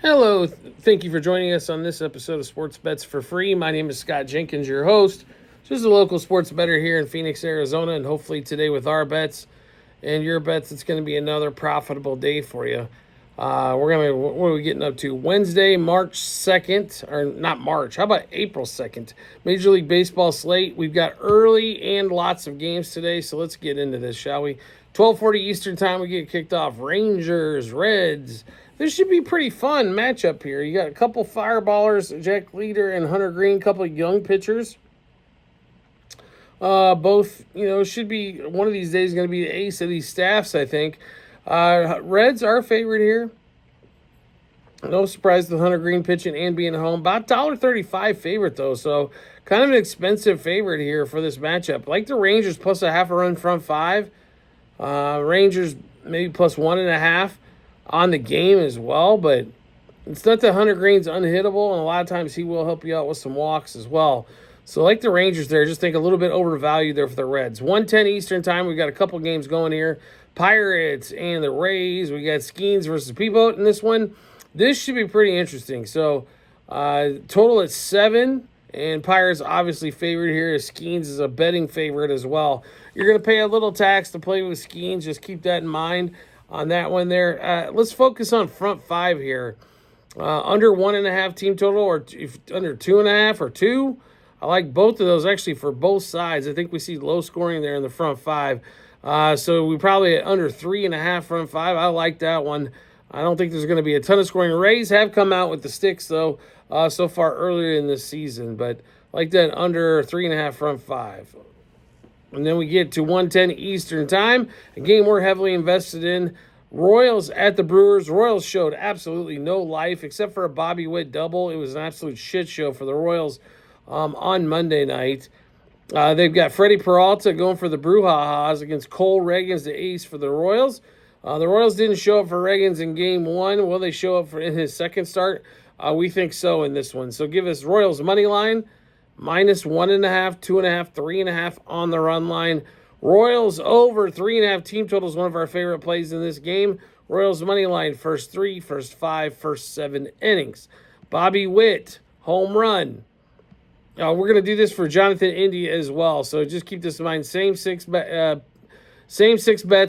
Hello, thank you for joining us on this episode of Sports Bets for Free. My name is Scott Jenkins, your host. Just a local sports bettor here in Phoenix, Arizona, and hopefully today with our bets and your bets, it's going to be another profitable day for you. What are we getting up to? Wednesday, March 2nd, or not March, how about April 2nd? Major League Baseball slate. We've got early and lots of games today, so let's get into this, shall we? 12:40 Eastern time, we get kicked off. Rangers, Reds. This should be pretty fun matchup here. You got a couple fireballers, Jack Leader and Hunter Green, a couple of young pitchers. Both, should be one of these days going to be the ace of these staffs, I think. Reds are favorite here. No surprise with Hunter Green pitching and being home. About $1.35 favorite, though, so kind of an expensive favorite here for this matchup. Like the Rangers plus a half a run front five. Rangers maybe plus 1.5 on the game as well, but it's not that Hunter Green's unhittable, and a lot of times he will help you out with some walks as well. So like the Rangers there, just think a little bit overvalued there for the Reds. 1:10 Eastern time, we've got a couple games going here. Pirates and the Rays. We got Skeens versus Peaboat in this one. This should be pretty interesting. So total at 7, and Pirates obviously favored here. Skeens is a betting favorite as well. You're going to pay a little tax to play with Skeens. Just keep that in mind on that one there. Let's focus on front five here. Under 1.5 team total, or if under 2.5 or 2. I like both of those actually for both sides. I think we see low scoring there in the front five. So we probably at under 3.5 front five. I like that one. I don't think there's going to be a ton of scoring. Rays have come out with the sticks, though, so far earlier in this season. But I like that under 3.5 front five. And then we get to 1:10 Eastern time, a game we're heavily invested in. Royals at the Brewers. Royals showed absolutely no life except for a Bobby Witt double. It was an absolute shit show for the Royals on Monday night. They've got Freddie Peralta going for the Brouhahas against Cole Reagans, the ace for the Royals. The Royals didn't show up for Reagans in game one. Will they show up in his second start? We think so in this one. So give us Royals money line, minus 1.5, 2.5, 3.5 on the run line. Royals over 3.5 team total is one of our favorite plays in this game. Royals money line, first 3, first 5, first 7 innings. Bobby Witt, home run. We're going to do this for Jonathan India as well, so just keep this in mind. Same six bets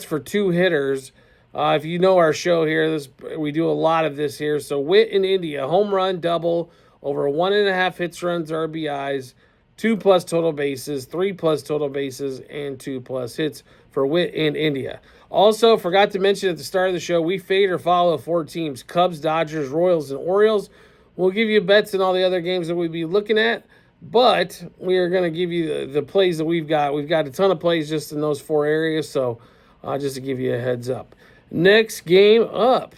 for 2 hitters. If you know our show here, we do a lot of this here. So Witt and India, home run, double, over 1.5 hits, runs, RBIs, 2+ total bases, 3+ total bases, and 2+ hits for Witt and India. Also, forgot to mention at the start of the show, we fade or follow 4 teams: Cubs, Dodgers, Royals, and Orioles. We'll give you bets in all the other games that we'll be looking at, but we are going to give you the plays that we've got. We've got a ton of plays just in those 4 areas, so just to give you a heads up. Next game up,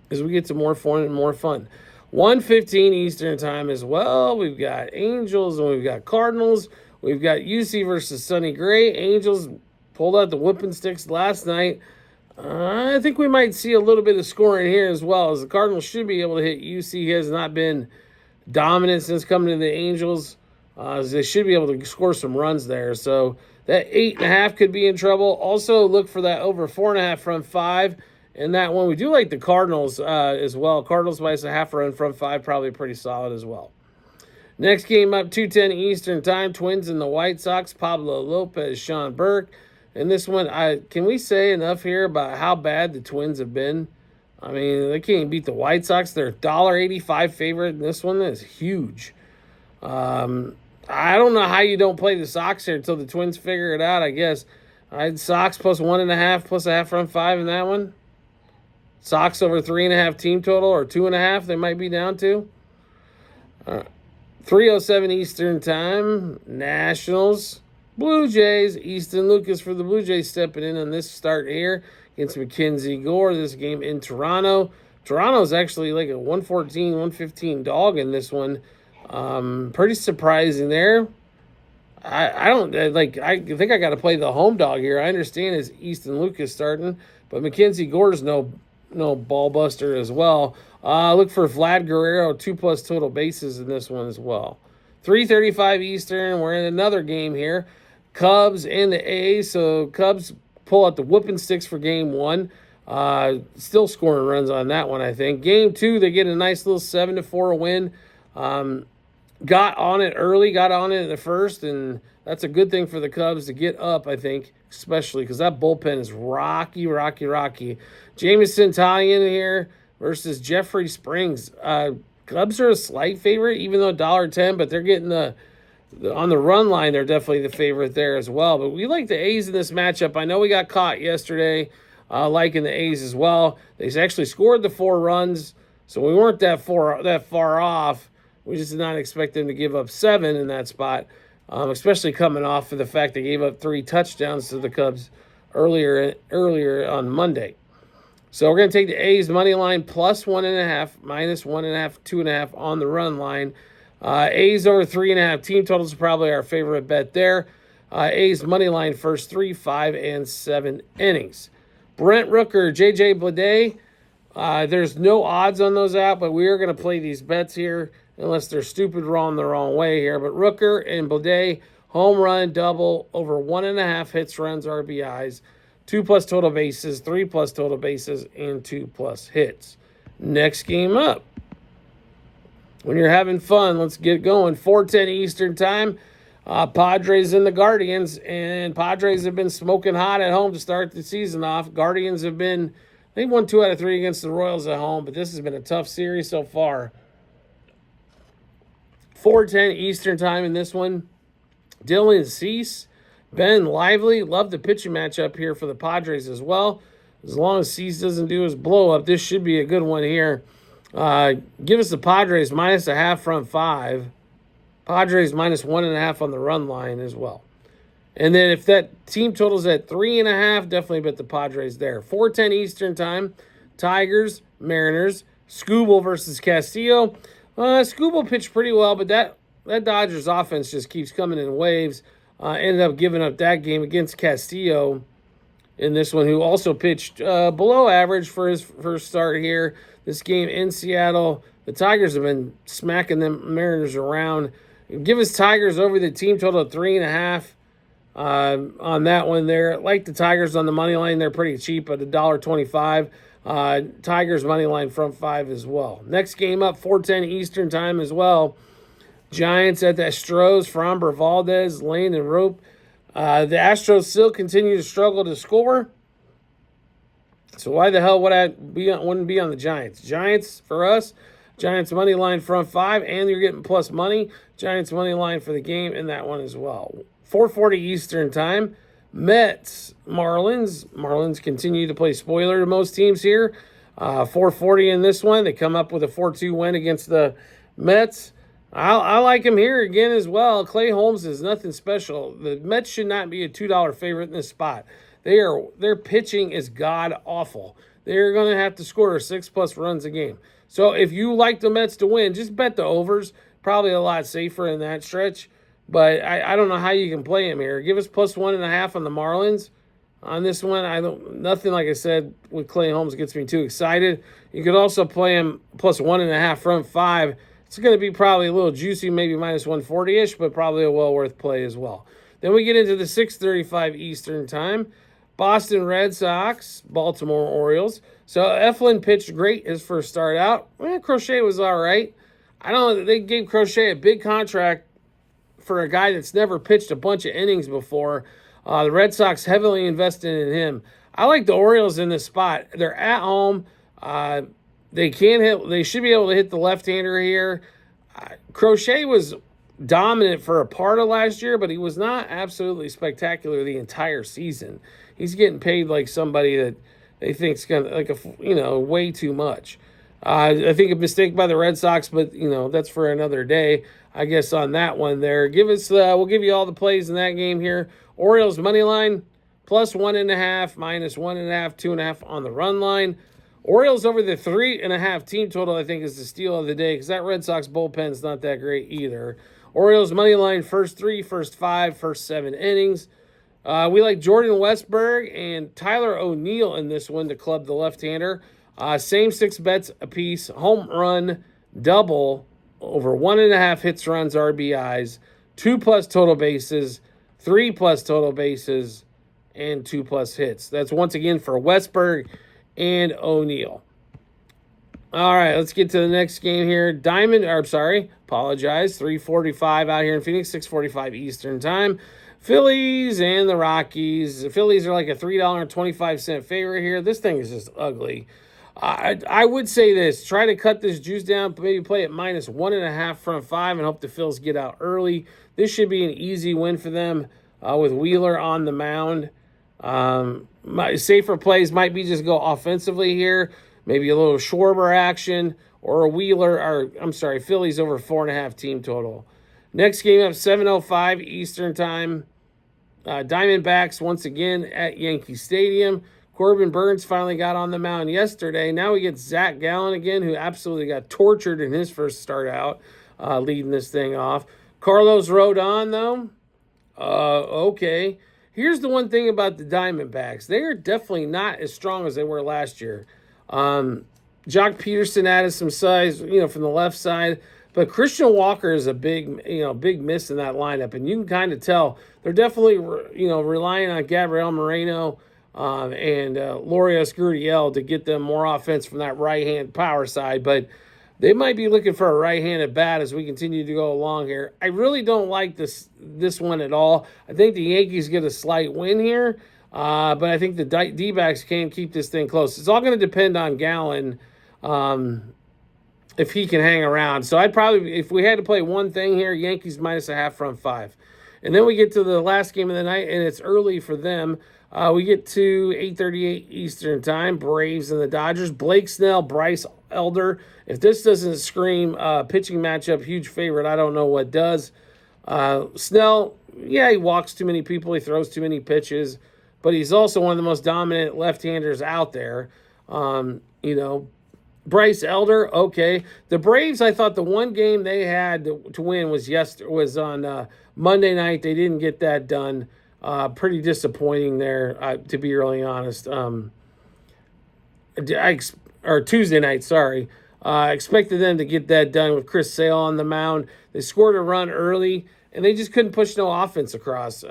as we get to more fun and more fun. 1:15 Eastern time as well. We've got Angels and we've got Cardinals. We've got UC versus Sonny Gray. Angels pulled out the whipping sticks last night. I think we might see a little bit of scoring here as well, as the Cardinals should be able to hit UC. He has not been dominant since coming to the Angels. They should be able to score some runs there. So that 8.5 could be in trouble. Also look for that over 4.5 front five. And that one, we do like the Cardinals as well. Cardinals minus a half run front five, probably pretty solid as well. Next game up, 2:10 Eastern time. Twins and the White Sox. Pablo Lopez, Sean Burke. And this one, can we say enough here about how bad the Twins have been? I mean, they can't beat the White Sox. They're $1.85 favorite. And this one is huge. I don't know how you don't play the Sox here until the Twins figure it out, I guess. I had Sox plus 1.5 plus a half run five in that one. Sox over 3.5 team total, or 2.5 they might be down to. 3:07 Eastern time. Nationals, Blue Jays. Easton Lucas for the Blue Jays stepping in on this start here against Mackenzie Gore. This game in Toronto. Toronto's actually like a 114, 115 dog in this one. Pretty surprising there. I think I got to play the home dog here. I understand it's Easton Lucas starting, but Mackenzie Gore's no ball buster as well. Look for Vlad Guerrero, 2+ total bases in this one as well. 3:35 Eastern. We're in another game here. Cubs and the A's. So Cubs pull out the whooping sticks for game one. Still scoring runs on that one, I think. Game 2, they get a nice little 7-4 win. Got on it early, got on it in the first, and that's a good thing for the Cubs to get up, I think, especially because that bullpen is rocky. Jameson Taillon here versus Jeffrey Springs. Cubs are a slight favorite, even though $1.10, but they're getting on the run line, they're definitely the favorite there as well. But we like the A's in this matchup. I know we got caught yesterday liking the A's as well. They actually scored the 4 runs, so we weren't that far off. We just did not expect them to give up 7 in that spot, especially coming off of the fact they gave up 3 touchdowns to the Cubs earlier on Monday. So we're going to take the A's money line plus 1.5, minus 1.5, 2.5 on the run line. A's over 3.5 team totals are probably our favorite bet there. A's money line first 3, 5, and 7 innings. Brent Rooker, J.J. Bleday. There's no odds on those out, but we are going to play these bets here unless they're stupid wrong the wrong way here. But Rooker and Bleday, home run, double, over 1.5 hits, runs, RBIs, 2+ total bases, 3+ total bases, and 2+ hits. Next game up. When you're having fun, let's get going. 4:10 Eastern time. Padres and the Guardians, and Padres have been smoking hot at home to start the season off. Guardians they've won 2 out of 3 against the Royals at home, but this has been a tough series so far. 4:10 Eastern time in this one. Dylan Cease, Ben Lively. Love the pitching matchup here for the Padres as well. As long as Cease doesn't do his blow-up, this should be a good one here. Give us the Padres -0.5 front 5. Padres -1.5 on the run line as well. And then if that team total's at 3.5, definitely bet the Padres there. 4:10 Eastern time. Tigers, Mariners, Skubal versus Castillo. Skubal pitched pretty well, but that Dodgers offense just keeps coming in waves. Ended up giving up that game against Castillo in this one, who also pitched below average for his first start here. This game in Seattle, the Tigers have been smacking them Mariners around. Give us Tigers over the team total of 3.5 on that one there. Like the Tigers on the money line, they're pretty cheap at $1.25. Tigers money line front 5 as well. Next game up, 4:10 Eastern time as well. Giants at the Astros, Framber Valdez, Lane, and Rope. The Astros still continue to struggle to score. So why the hell wouldn't be on the Giants? Giants for us, Giants money line front 5, and you're getting plus money. Giants money line for the game in that one as well. 4:40 Eastern time. Mets, Marlins. Marlins continue to play spoiler to most teams here. 4:40 in this one. They come up with a 4-2 win against the Mets. I like him here again as well. Clay Holmes is nothing special. The Mets should not be a $2 favorite in this spot. Their pitching is god-awful. They're going to have to score 6+ runs a game. So if you like the Mets to win, just bet the overs. Probably a lot safer in that stretch. But I don't know how you can play him here. Give us plus 1.5 on the Marlins. On this one, nothing like I said with Clay Holmes gets me too excited. You could also play him plus 1.5 front 5. It's going to be probably a little juicy, maybe minus 140-ish, but probably a well worth play as well. Then we get into the 6:35 Eastern time. Boston Red Sox, Baltimore Orioles. So Eflin pitched great his first start out. Crochet was all right. I don't know. They gave Crochet a big contract for a guy that's never pitched a bunch of innings before. The Red Sox heavily invested in him. I like the Orioles in this spot. They're at home. They should be able to hit the left-hander here. Crochet was dominant for a part of last year, but he was not absolutely spectacular the entire season. He's getting paid like somebody that they think's gonna way too much. I think a mistake by the Red Sox, but that's for another day. I guess on that one there. We'll give you all the plays in that game here. Orioles money line plus 1.5, minus 1.5, 2.5 on the run line. Orioles over the 3.5 team total, I think, is the steal of the day because that Red Sox bullpen's not that great either. Orioles money line first 3, first 5, first 7 innings. We like Jordan Westburg and Tyler O'Neill in this one to club the left-hander. Same 6 bets apiece. Home run, double, over 1.5 hits, runs, RBIs, 2+ total bases, 3+ total bases, and 2+ hits. That's once again for Westburg and O'Neill. All right, let's get to the next game here. 3:45 out here in Phoenix, 6:45 Eastern time. Phillies and the Rockies. The Phillies are like a $3.25 favorite here. This thing is just ugly. I would say this. Try to cut this juice down. Maybe play at -1.5 front 5 and hope the Phils get out early. This should be an easy win for them with Wheeler on the mound. My safer plays might be just go offensively here. Maybe a little Schwarber action or a Phillies over 4.5 team total. Next game up, 7:05 Eastern time. Diamondbacks once again at Yankee Stadium. Corbin Burns finally got on the mound yesterday. Now we get Zach Gallen again, who absolutely got tortured in his first start out, leading this thing off. Carlos Rodon, though. Okay. Here's the one thing about the Diamondbacks. They are definitely not as strong as they were last year. Jock Peterson added some size, from the left side. But Christian Walker is a big miss in that lineup. And you can kind of tell they're definitely, relying on Gabriel Moreno and Lorius Gurriel to get them more offense from that right-hand power side. But they might be looking for a right-handed bat as we continue to go along here. I really don't like this one at all. I think the Yankees get a slight win here. But I think the D-backs can keep this thing close. It's all going to depend on Gallen if he can hang around. So I'd probably, if we had to play one thing here, Yankees -0.5 front 5. And then we get to the last game of the night, and it's early for them. We get to 8:38 Eastern time, Braves and the Dodgers. Blake Snell, Bryce Elder. If this doesn't scream pitching matchup, huge favorite, I don't know what does. Snell, he walks too many people. He throws too many pitches. But he's also one of the most dominant left-handers out there. Bryce Elder, okay. The Braves, I thought the one game they had to win was on Monday night. They didn't get that done. Pretty disappointing there, to be really honest. Tuesday night, sorry. Expected them to get that done with Chris Sale on the mound. They scored a run early, and they just couldn't push no offense across.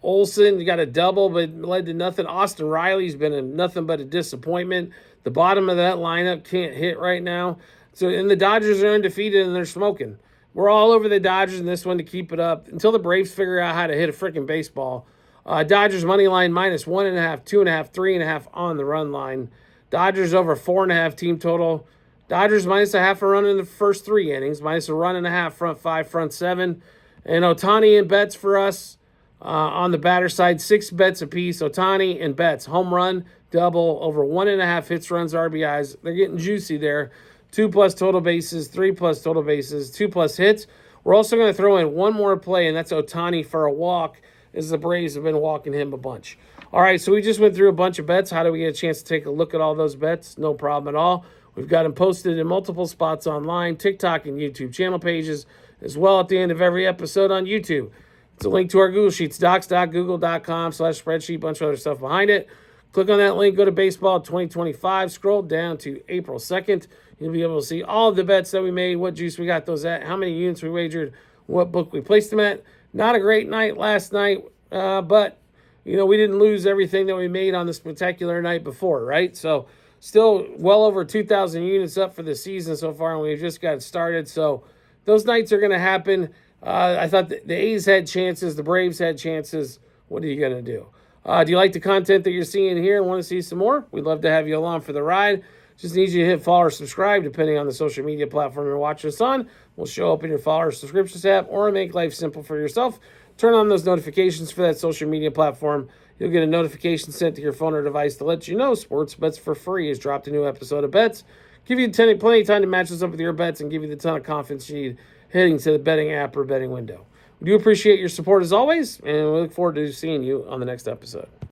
Olsen got a double, but led to nothing. Austin Riley's been nothing but a disappointment. The bottom of that lineup can't hit right now. And the Dodgers are undefeated, and they're smoking. We're all over the Dodgers in this one to keep it up until the Braves figure out how to hit a freaking baseball. Dodgers money line -1.5, 2.5, 3.5 on the run line. Dodgers over 4.5 team total. Dodgers -0.5 a run in the first 3 innings, -1.5 front 5, front 7. And Ohtani and Betts for us. On the batter side, 6 bets apiece. Ohtani and Betts, home run, double, over 1.5 hits, runs, RBIs. They're getting juicy there. 2+ total bases, 3+ total bases, 2+ hits. We're also going to throw in one more play, and that's Ohtani for a walk, as the Braves have been walking him a bunch. All right, so we just went through a bunch of bets. How do we get a chance to take a look at all those bets? No problem at all. We've got them posted in multiple spots online, TikTok and YouTube channel pages, as well at the end of every episode on YouTube. It's a link to our Google Sheets, docs.google.com/spreadsheet, bunch of other stuff behind it. Click on that link, go to Baseball 2025, scroll down to April 2nd. You'll be able to see all of the bets that we made, what juice we got those at, how many units we wagered, what book we placed them at. Not a great night last night, but, we didn't lose everything that we made on the spectacular night before, right? So still well over 2,000 units up for the season so far, and we've just got started. So those nights are going to happen. I thought the A's had chances. The Braves had chances. What are you going to do? Do you like the content that you're seeing here and want to see some more? We'd love to have you along for the ride. Just need you to hit follow or subscribe, depending on the social media platform you're watching us on. We'll show up in your follow or subscriptions tab, or make life simple for yourself. Turn on those notifications for that social media platform. You'll get a notification sent to your phone or device to let you know Sports Bets for Free has dropped a new episode of Bets. Give you plenty of time to match this up with your bets and give you the ton of confidence you need heading to the betting app or betting window. We do appreciate your support as always, and we look forward to seeing you on the next episode.